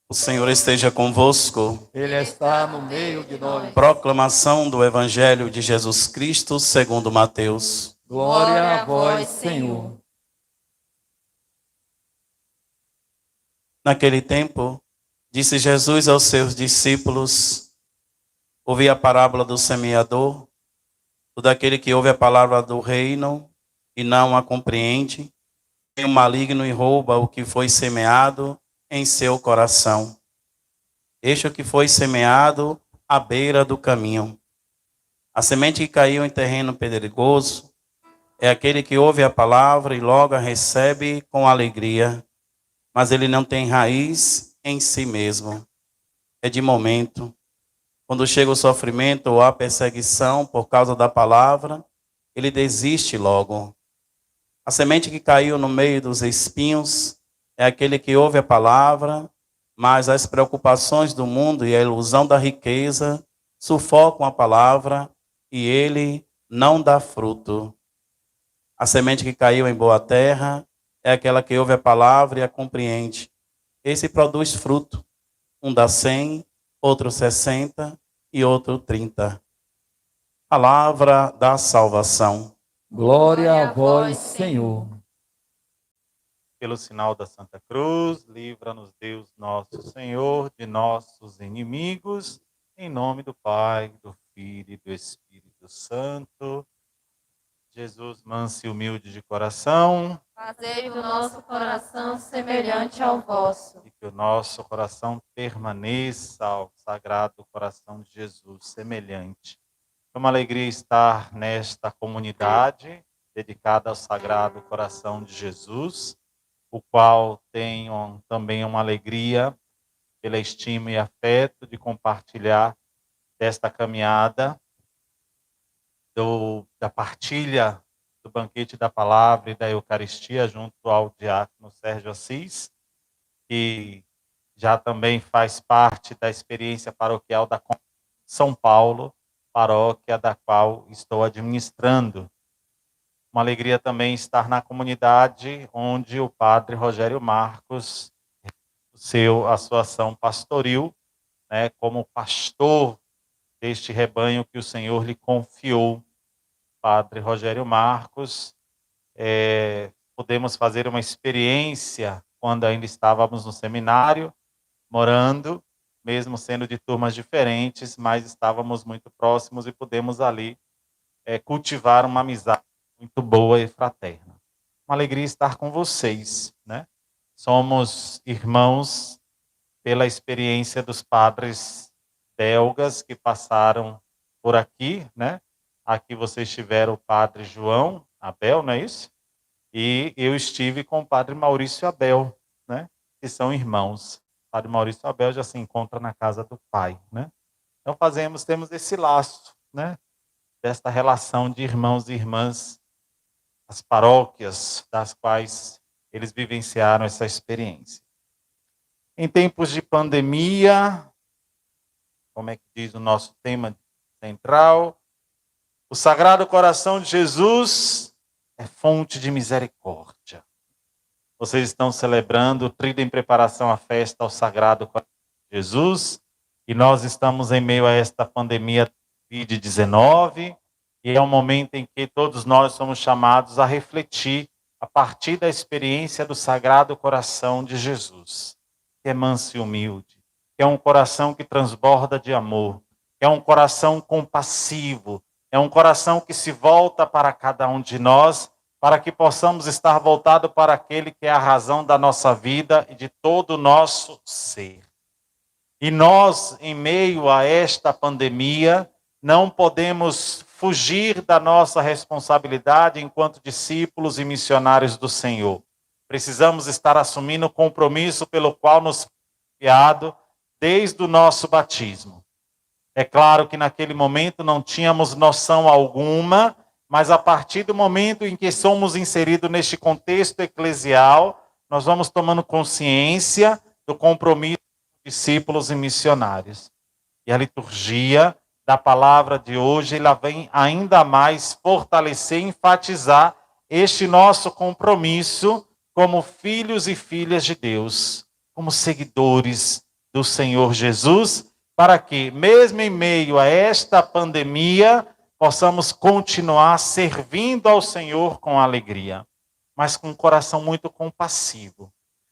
O Senhor esteja convosco. Ele está no meio de nós. Proclamação do Evangelho de Jesus Cristo segundo Mateus. Glória a vós, Senhor. Naquele tempo, disse Jesus aos seus discípulos: ouvi a parábola do semeador, todo aquele que ouve a palavra do reino e não a compreende, vem o maligno e rouba o que foi semeado em seu coração. Este é o que foi semeado à beira do caminho. A semente que caiu em terreno pedregoso é aquele que ouve a palavra e logo a recebe com alegria, mas ele não tem raiz em si mesmo. É de momento. Quando chega o sofrimento ou a perseguição por causa da palavra, ele desiste logo. A semente que caiu no meio dos espinhos é aquele que ouve a palavra, mas as preocupações do mundo e a ilusão da riqueza sufocam a palavra e ele não dá fruto. A semente que caiu em boa terra é aquela que ouve a palavra e a compreende. Esse produz fruto. Um dá 100, outro 60 e outro 30. Palavra da salvação. Glória a vós, Senhor. Pelo sinal da Santa Cruz, livra-nos Deus nosso Senhor de nossos inimigos, em nome do Pai, do Filho e do Espírito Santo. Jesus, manso e humilde de coração, Fazei do nosso coração semelhante ao vosso. e que o nosso coração permaneça ao Sagrado Coração de Jesus, semelhante. É uma alegria estar nesta comunidade dedicada ao Sagrado Coração de Jesus, o qual tenho também uma alegria pela estima e afeto de compartilhar desta caminhada, da partilha do banquete da palavra e da Eucaristia junto ao diácono Sérgio Assis, que já também faz parte da experiência paroquial da São Paulo, paróquia da qual estou administrando. Uma alegria também estar na comunidade onde o padre Rogério Marcos, a sua ação pastoril, como pastor deste rebanho que o Senhor lhe confiou. Padre Rogério Marcos, pudemos fazer uma experiência quando ainda estávamos no seminário, morando, mesmo sendo de turmas diferentes, mas estávamos muito próximos e pudemos ali cultivar uma amizade muito boa e fraterna. Uma alegria estar com vocês, né? Somos irmãos pela experiência dos padres belgas que passaram por aqui, né? Aqui vocês tiveram o padre João Abel, não é isso? E eu estive com o padre Maurício Abel, né? Que são irmãos. O padre Maurício Abel já se encontra na casa do pai, né? Então temos esse laço, né? Desta relação de irmãos e irmãs, as paróquias das quais eles vivenciaram essa experiência. Em tempos de pandemia, como é que diz o nosso tema central, o Sagrado Coração de Jesus é fonte de misericórdia. Vocês estão celebrando o Tríduo em preparação à festa ao Sagrado Coração de Jesus, e nós estamos em meio a esta pandemia Covid-19, e é um momento em que todos nós somos chamados a refletir a partir da experiência do Sagrado Coração de Jesus, que é manso e humilde, que é um coração que transborda de amor, que é um coração compassivo, é um coração que se volta para cada um de nós, para que possamos estar voltados para aquele que é a razão da nossa vida e de todo o nosso ser. E nós, em meio a esta pandemia, não podemos fugir da nossa responsabilidade enquanto discípulos e missionários do Senhor. Precisamos estar assumindo o compromisso pelo qual nos foi enviado desde o nosso batismo. É claro que naquele momento não tínhamos noção alguma, mas a partir do momento em que somos inseridos neste contexto eclesial, nós vamos tomando consciência do compromisso dos discípulos e missionários. E a liturgia da palavra de hoje, ela vem ainda mais fortalecer e enfatizar este nosso compromisso como filhos e filhas de Deus, como seguidores do Senhor Jesus, para que, mesmo em meio a esta pandemia, possamos continuar servindo ao Senhor com alegria, mas com um coração muito compassivo.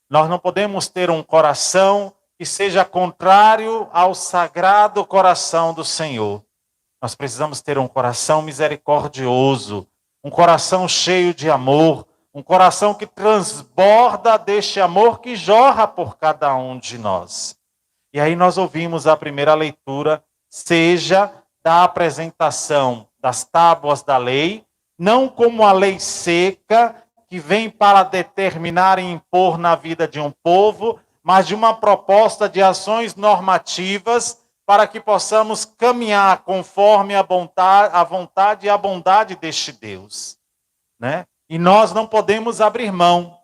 Nós não podemos ter um coração que seja contrário ao sagrado coração do Senhor. Nós precisamos ter um coração misericordioso, um coração cheio de amor, um coração que transborda deste amor que jorra por cada um de nós. E aí nós ouvimos a primeira leitura, seja da apresentação das tábuas da lei, não como a lei seca, que vem para determinar e impor na vida de um povo, mas de uma proposta de ações normativas para que possamos caminhar conforme a vontade e a bondade deste Deus, né? E nós não podemos abrir mão.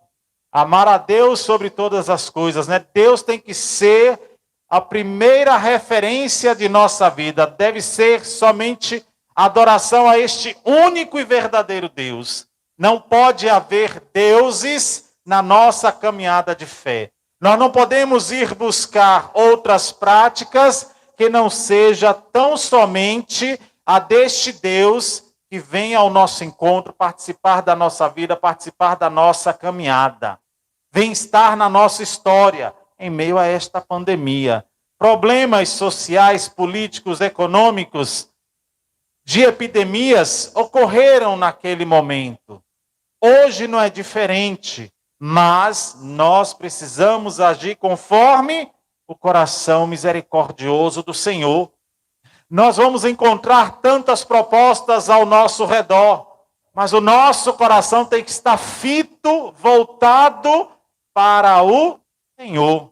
Amar a Deus sobre todas as coisas, né? Deus tem que ser a primeira referência de nossa vida. Deve ser somente adoração a este único e verdadeiro Deus. Não pode haver deuses na nossa caminhada de fé. Nós não podemos ir buscar outras práticas que não seja tão somente a deste Deus que vem ao nosso encontro, participar da nossa vida, participar da nossa caminhada. Vem estar na nossa história em meio a esta pandemia. Problemas sociais, políticos, econômicos, de epidemias ocorreram naquele momento. Hoje não é diferente, mas nós precisamos agir conforme o coração misericordioso do Senhor. Nós vamos encontrar tantas propostas ao nosso redor, mas o nosso coração tem que estar fito, voltado para o Senhor.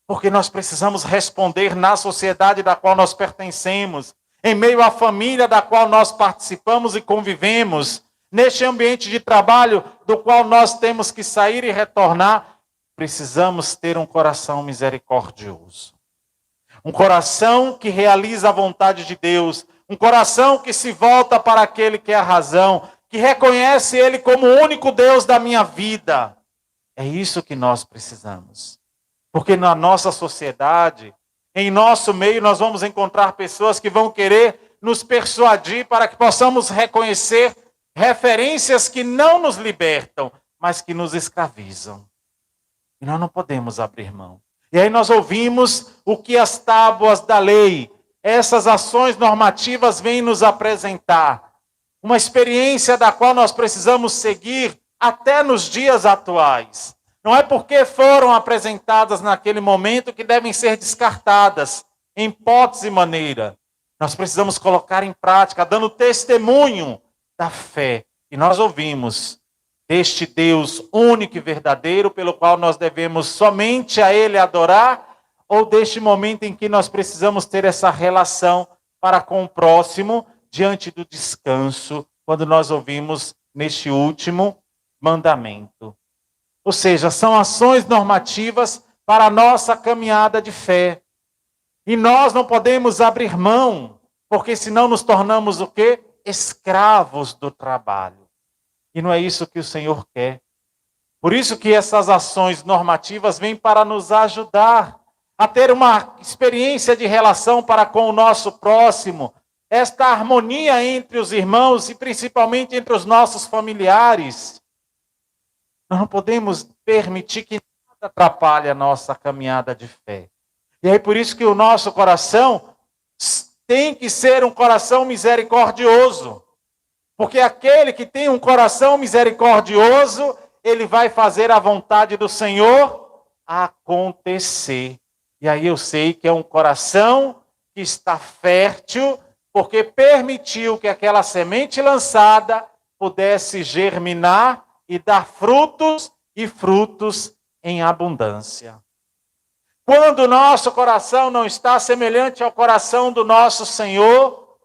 Porque nós precisamos responder na sociedade da qual nós pertencemos, em meio à família da qual nós participamos e convivemos, neste ambiente de trabalho do qual nós temos que sair e retornar, precisamos ter um coração misericordioso. Um coração que realiza a vontade de Deus, um coração que se volta para aquele que é a razão, que reconhece Ele como o único Deus da minha vida. É isso que nós precisamos. Porque na nossa sociedade, em nosso meio, nós vamos encontrar pessoas que vão querer nos persuadir para que possamos reconhecer referências que não nos libertam, mas que nos escravizam. E nós não podemos abrir mão. E aí nós ouvimos o que as tábuas da lei, essas ações normativas vêm nos apresentar. Uma experiência da qual nós precisamos seguir até nos dias atuais. Não é porque foram apresentadas naquele momento que devem ser descartadas, em hipótese e maneira. Nós precisamos colocar em prática, dando testemunho da fé. E nós ouvimos deste Deus único e verdadeiro, pelo qual nós devemos somente a Ele adorar, ou deste momento em que nós precisamos ter essa relação para com o próximo, diante do descanso, quando nós ouvimos neste último mandamento. Ou seja, são ações normativas para a nossa caminhada de fé. E nós não podemos abrir mão, porque senão nos tornamos o quê? Escravos do trabalho. E não é isso que o Senhor quer. Por isso que essas ações normativas vêm para nos ajudar a ter uma experiência de relação para com o nosso próximo, esta harmonia entre os irmãos e principalmente entre os nossos familiares. Nós não podemos permitir que nada atrapalhe a nossa caminhada de fé. E é por isso que o nosso coração tem que ser um coração misericordioso. Porque aquele que tem um coração misericordioso, ele vai fazer a vontade do Senhor acontecer. E aí eu sei que é um coração que está fértil, porque permitiu que aquela semente lançada pudesse germinar e dar frutos, e frutos em abundância. Quando o nosso coração não está semelhante ao coração do nosso Senhor,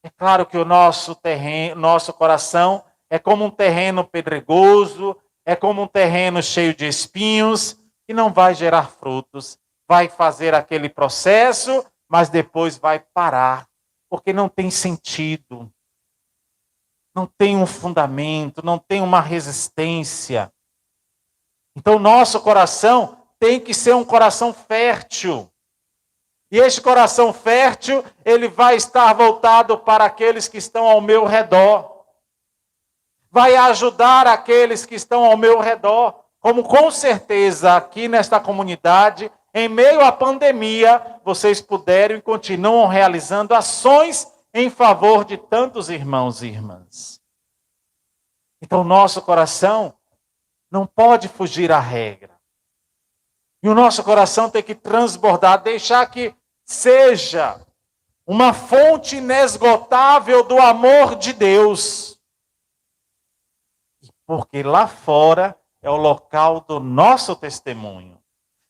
é claro que o nosso coração é como um terreno pedregoso, é como um terreno cheio de espinhos, que não vai gerar frutos. Vai fazer aquele processo, mas depois vai parar, porque não tem sentido. Não tem um fundamento, não tem uma resistência. Então, nosso coração tem que ser um coração fértil. E este coração fértil, ele vai estar voltado para aqueles que estão ao meu redor. Vai ajudar aqueles que estão ao meu redor. Como com certeza aqui nesta comunidade, em meio à pandemia, vocês puderam e continuam realizando ações em favor de tantos irmãos e irmãs. Então, nosso coração não pode fugir à regra. E o nosso coração tem que transbordar, deixar que seja uma fonte inesgotável do amor de Deus. Porque lá fora é o local do nosso testemunho.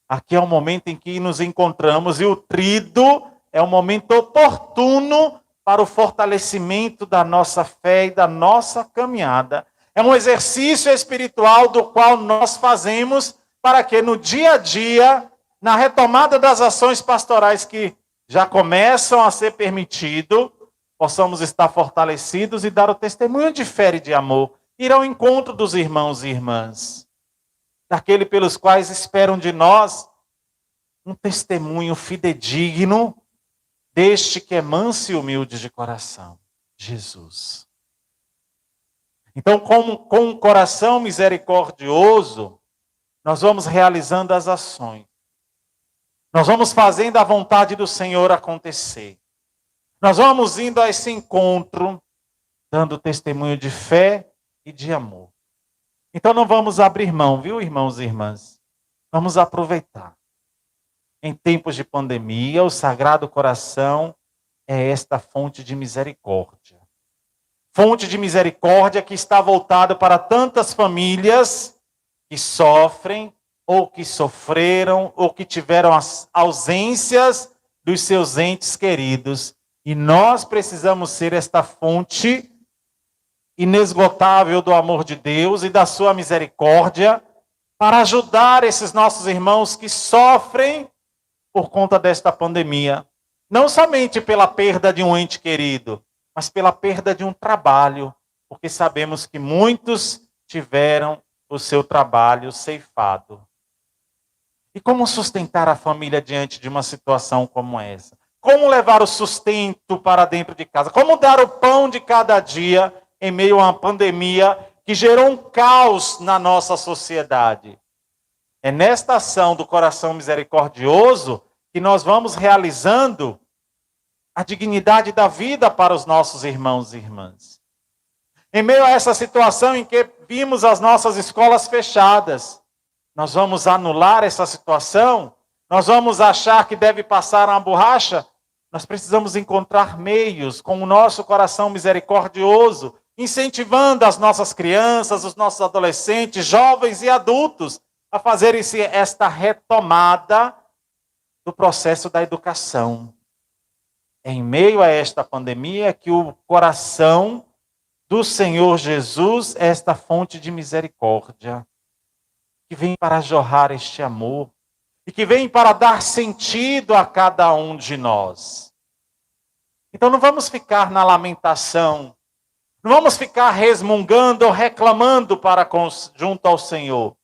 Aqui é o momento em que nos encontramos e o trido é o momento oportuno para o fortalecimento da nossa fé e da nossa caminhada. É um exercício espiritual do qual nós fazemos para que no dia a dia, na retomada das ações pastorais que já começam a ser permitido, possamos estar fortalecidos e dar o testemunho de fé e de amor, ir ao encontro dos irmãos e irmãs, daquele pelos quais esperam de nós um testemunho fidedigno deste que é manso e humilde de coração, Jesus. Então, com um coração misericordioso, nós vamos realizando as ações. Nós vamos fazendo a vontade do Senhor acontecer. Nós vamos indo a esse encontro, dando testemunho de fé e de amor. Então não vamos abrir mão, viu, irmãos e irmãs? Vamos aproveitar. Em tempos de pandemia, o Sagrado Coração é esta fonte de misericórdia. Fonte de misericórdia que está voltada para tantas famílias que sofrem, ou que sofreram, ou que tiveram as ausências dos seus entes queridos. E nós precisamos ser esta fonte inesgotável do amor de Deus e da sua misericórdia para ajudar esses nossos irmãos que sofrem por conta desta pandemia. Não somente pela perda de um ente querido, mas pela perda de um trabalho, porque sabemos que muitos tiveram o seu trabalho ceifado. E como sustentar a família diante de uma situação como essa? Como levar o sustento para dentro de casa? Como dar o pão de cada dia em meio a uma pandemia que gerou um caos na nossa sociedade? É nesta ação do coração misericordioso que nós vamos realizando a dignidade da vida para os nossos irmãos e irmãs. Em meio a essa situação em que vimos as nossas escolas fechadas, nós vamos anular essa situação? Nós vamos achar que deve passar uma borracha? Nós precisamos encontrar meios com o nosso coração misericordioso, incentivando as nossas crianças, os nossos adolescentes, jovens e adultos a fazer esta retomada do processo da educação. Em meio a esta pandemia, que o coração do Senhor Jesus é esta fonte de misericórdia, que vem para jorrar este amor, e que vem para dar sentido a cada um de nós. Então não vamos ficar na lamentação, não vamos ficar resmungando ou reclamando junto ao Senhor.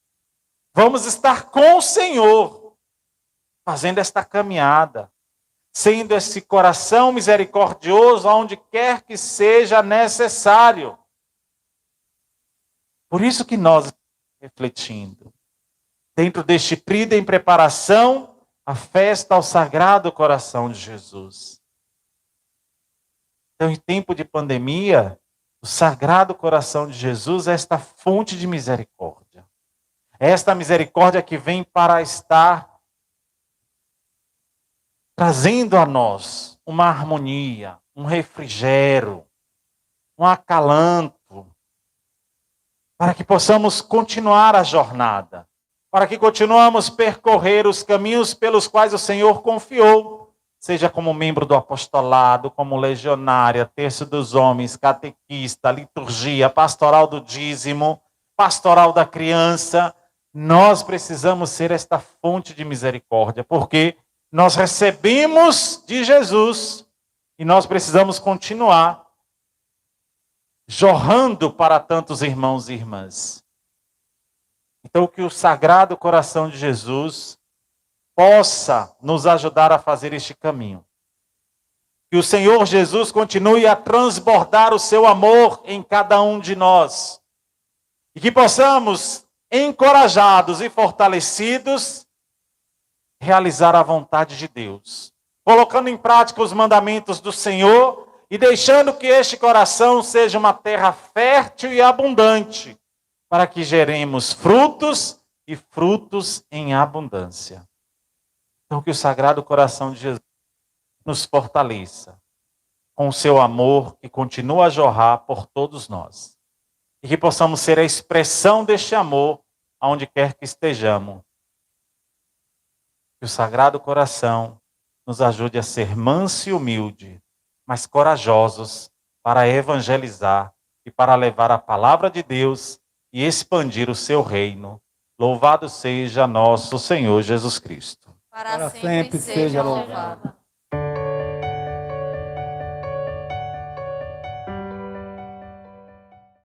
Vamos estar com o Senhor, fazendo esta caminhada, sendo esse coração misericordioso aonde quer que seja necessário. Por isso que nós estamos refletindo, dentro deste trido em preparação, a festa ao Sagrado Coração de Jesus. Então, em tempo de pandemia, o Sagrado Coração de Jesus é esta fonte de misericórdia. É esta misericórdia que vem para estar trazendo a nós uma harmonia, um refrigério, um acalanto, para que possamos continuar a jornada, para que continuemos a percorrer os caminhos pelos quais o Senhor confiou, seja como membro do apostolado, como legionária, terço dos homens, catequista, liturgia, pastoral do dízimo, pastoral da criança. Nós precisamos ser esta fonte de misericórdia, porque nós recebemos de Jesus e nós precisamos continuar jorrando para tantos irmãos e irmãs. Então, que o Sagrado Coração de Jesus possa nos ajudar a fazer este caminho. Que o Senhor Jesus continue a transbordar o seu amor em cada um de nós. E que possamos, encorajados e fortalecidos, realizar a vontade de Deus, colocando em prática os mandamentos do Senhor e deixando que este coração seja uma terra fértil e abundante, para que geremos frutos e frutos em abundância. Então, que o Sagrado Coração de Jesus nos fortaleça com o seu amor que continua a jorrar por todos nós. E que possamos ser a expressão deste amor aonde quer que estejamos. Que o Sagrado Coração nos ajude a ser manso e humilde, mas corajosos para evangelizar e para levar a palavra de Deus e expandir o seu reino. Louvado seja nosso Senhor Jesus Cristo. Para sempre seja louvado.